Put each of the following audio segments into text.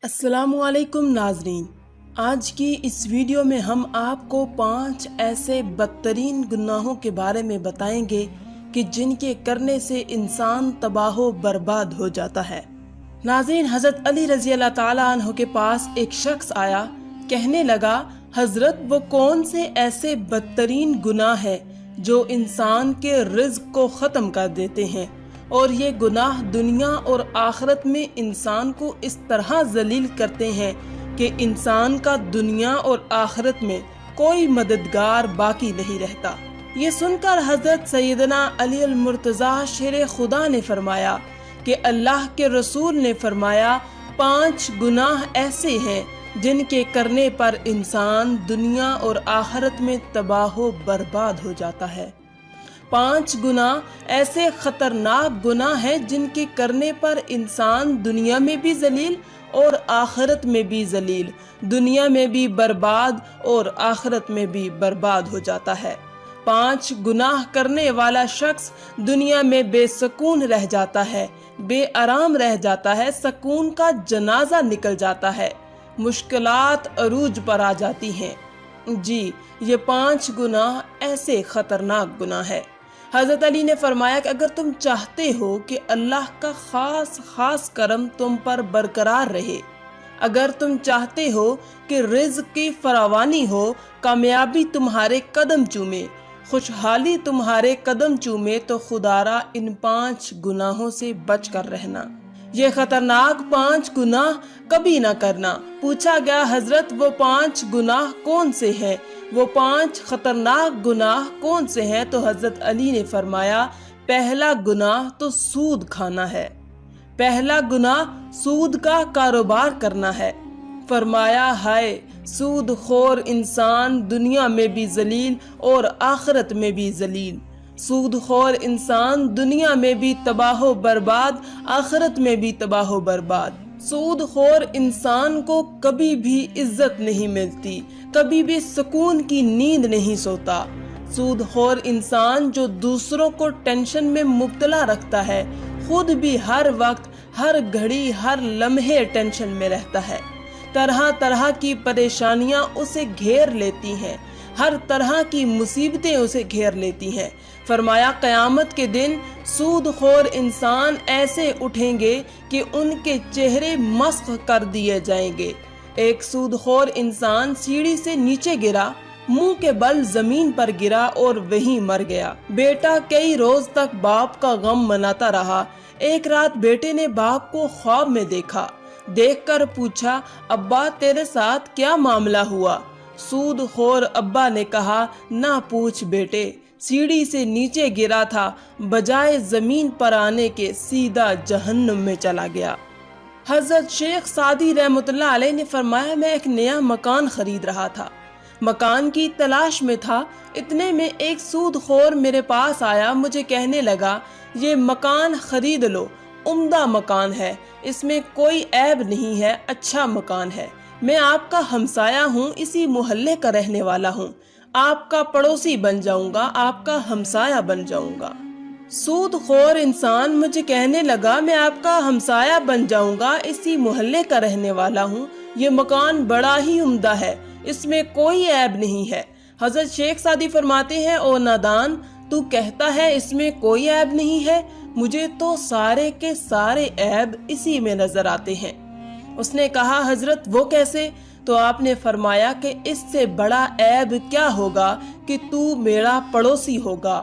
السلام علیکم ناظرین، آج کی اس ویڈیو میں ہم آپ کو 5 ایسے بدترین گناہوں کے بارے میں بتائیں گے کہ جن کے کرنے سے انسان تباہ و برباد ہو جاتا ہے۔ ناظرین، حضرت علی رضی اللہ تعالیٰ عنہ کے پاس ایک شخص آیا، کہنے لگا، حضرت وہ کون سے ایسے بدترین گناہ ہیں جو انسان کے رزق کو ختم کر دیتے ہیں، اور یہ گناہ دنیا اور آخرت میں انسان کو اس طرح ذلیل کرتے ہیں کہ انسان کا دنیا اور آخرت میں کوئی مددگار باقی نہیں رہتا۔ یہ سن کر حضرت سیدنا علی المرتضیٰ شیر خدا نے فرمایا کہ اللہ کے رسول نے فرمایا 5 گناہ ایسے ہیں جن کے کرنے پر انسان دنیا اور آخرت میں تباہ و برباد ہو جاتا ہے۔ 5 گناہ ایسے خطرناک گناہ ہیں جن کے کرنے پر انسان دنیا میں بھی ذلیل اور آخرت میں بھی ذلیل، دنیا میں بھی برباد اور آخرت میں بھی برباد ہو جاتا ہے۔ 5 گناہ کرنے والا شخص دنیا میں بے سکون رہ جاتا ہے، بے آرام رہ جاتا ہے، سکون کا جنازہ نکل جاتا ہے، مشکلات عروج پر آ جاتی ہیں۔ جی، یہ 5 گناہ ایسے خطرناک گناہ ہے۔ حضرت علی نے فرمایا کہ اگر تم چاہتے ہو کہ اللہ کا خاص کرم تم پر برقرار رہے، اگر تم چاہتے ہو کہ رزق کی فراوانی ہو، کامیابی تمہارے قدم چومے، خوشحالی تمہارے قدم چومے، تو خدا را ان 5 گناہوں سے بچ کر رہنا۔ یہ خطرناک 5 گناہ کبھی نہ کرنا۔ پوچھا گیا، حضرت وہ 5 گناہ کون سے ہیں؟ وہ 5 خطرناک گناہ کون سے ہیں؟ تو حضرت علی نے فرمایا، پہلا گناہ تو سود کھانا ہے، پہلا گناہ سود کا کاروبار کرنا ہے۔ فرمایا، ہائے سود خور انسان دنیا میں بھی ذلیل اور آخرت میں بھی ذلیل، سود خور انسان دنیا میں بھی تباہ و برباد، آخرت میں بھی تباہ و برباد۔ سود خور انسان کو کبھی بھی عزت نہیں ملتی، کبھی بھی سکون کی نیند نہیں سوتا۔ سود خور انسان جو دوسروں کو ٹینشن میں مبتلا رکھتا ہے، خود بھی ہر وقت، ہر گھڑی، ہر لمحے ٹینشن میں رہتا ہے۔ طرح طرح کی پریشانیاں اسے گھیر لیتی ہیں، ہر طرح کی مصیبتیں اسے گھیر لیتی ہیں۔ فرمایا، قیامت کے دن سود خور انسان ایسے اٹھیں گے کہ ان کے چہرے مسخ کر دیے جائیں گے۔ ایک سود خور انسان سیڑھی سے نیچے گرا، منہ کے بل زمین پر گرا اور وہیں مر گیا۔ بیٹا کئی روز تک باپ کا غم مناتا رہا۔ ایک رات بیٹے نے باپ کو خواب میں دیکھا، دیکھ کر پوچھا، ابا تیرے ساتھ کیا معاملہ ہوا؟ سود خور ابا نے کہا، نہ پوچھ بیٹے، سیڑھی سے نیچے گرا تھا، بجائے زمین پر آنے کے سیدھا جہنم میں چلا گیا۔ حضرت شیخ سعدی رحمۃ اللہ علیہ نے فرمایا، میں ایک نیا مکان خرید رہا تھا، مکان کی تلاش میں تھا، اتنے میں ایک سود خور میرے پاس آیا، مجھے کہنے لگا، یہ مکان خرید لو، عمدہ مکان ہے، اس میں کوئی عیب نہیں ہے، اچھا مکان ہے، میں آپ کا ہمسایہ ہوں، اسی محلے کا رہنے والا ہوں، آپ کا پڑوسی بن جاؤں گا، آپ کا ہمسایہ بن جاؤں گا۔ سود خور انسان مجھے کہنے لگا، میں آپ کا ہمسایہ بن جاؤں گا، اسی محلے کا رہنے والا ہوں، یہ مکان بڑا ہی عمدہ ہے، اس میں کوئی عیب نہیں ہے۔ حضرت شیخ سعدی فرماتے ہیں، او نادان، تو کہتا ہے اس میں کوئی عیب نہیں ہے، مجھے تو سارے کے سارے عیب اسی میں نظر آتے ہیں۔ اس نے کہا، حضرت وہ کیسے؟ تو آپ نے فرمایا کہ اس سے بڑا عیب کیا ہوگا کہ تو میرا پڑوسی ہوگا،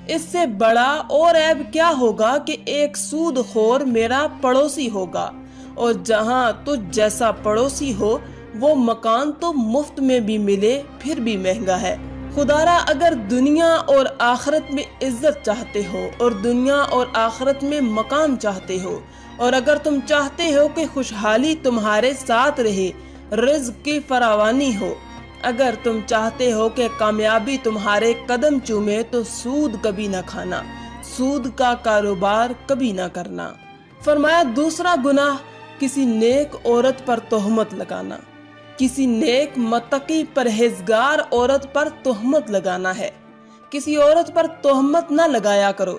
اس سے بڑا اور عیب کیا ہوگا کہ ایک سود خور میرا پڑوسی ہوگا، اور جہاں تجھ جیسا پڑوسی ہو وہ مکان تو مفت میں بھی ملے پھر بھی مہنگا ہے۔ خدارا، اگر دنیا اور آخرت میں عزت چاہتے ہو اور دنیا اور آخرت میں مقام چاہتے ہو، اور اگر تم چاہتے ہو کہ خوشحالی تمہارے ساتھ رہے، رزق کی فراوانی ہو، اگر تم چاہتے ہو کہ کامیابی تمہارے قدم چومے، تو سود کبھی نہ کھانا، سود کا کاروبار کبھی نہ کرنا۔ فرمایا، دوسرا گناہ کسی نیک عورت پر تہمت لگانا، کسی نیک متقی پرہیزگار عورت پر تہمت لگانا ہے۔ کسی عورت پر تہمت نہ لگایا کرو،